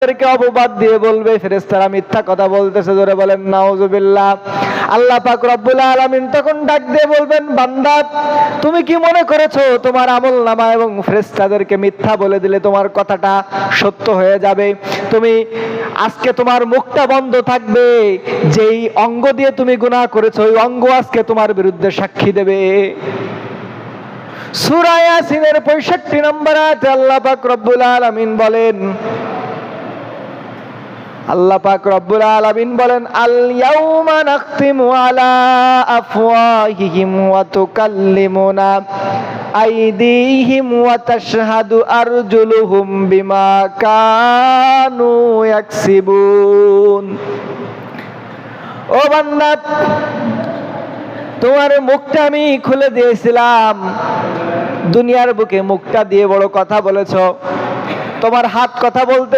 ফেরেশতাদেরকে অপবাদ দিয়ে বলবে ফেরেশতারা মিথ্যা কথা বলতেছে, জোরে বলেন নাউজুবিল্লাহ। আল্লাহ পাক রব্বুল আলামিন তখন ডাক দিয়ে বলবেন, বান্দা তুমি কি মনে করেছো তোমার আমলনামা এবং ফেরেশতাদেরকে মিথ্যা বলে দিলে তোমার কথাটা সত্য হয়ে যাবে? তুমি আজকে তোমার মুখটা বন্ধ থাকবে, যেই অঙ্গ দিয়ে তুমি গুনাহ করেছো ওই অঙ্গ আজকে তোমার বিরুদ্ধে সাক্ষী দেবে। সূরা ইয়াসিনের 65 নম্বর আয়াতে আল্লাহ পাক রব্বুল আলামিন বলেন, আল্লাহ পাক রব্বুল আলামিন বলেন, আল ইয়াউমা নাখতিমু আলা আফওয়াহিহিম ওয়া তুকাল্লিমুনা আইদিহিম ওয়া তাশহাদু আরজুলুহুম বিমা কানু ইয়াকসিবুন। ও বান্দা, তোমার মুখটা আমি খুলে দিয়েছিলাম, দুনিয়ার বুকে মুখটা দিয়ে বড় কথা বলেছো, তোমার হাত কথা বলতে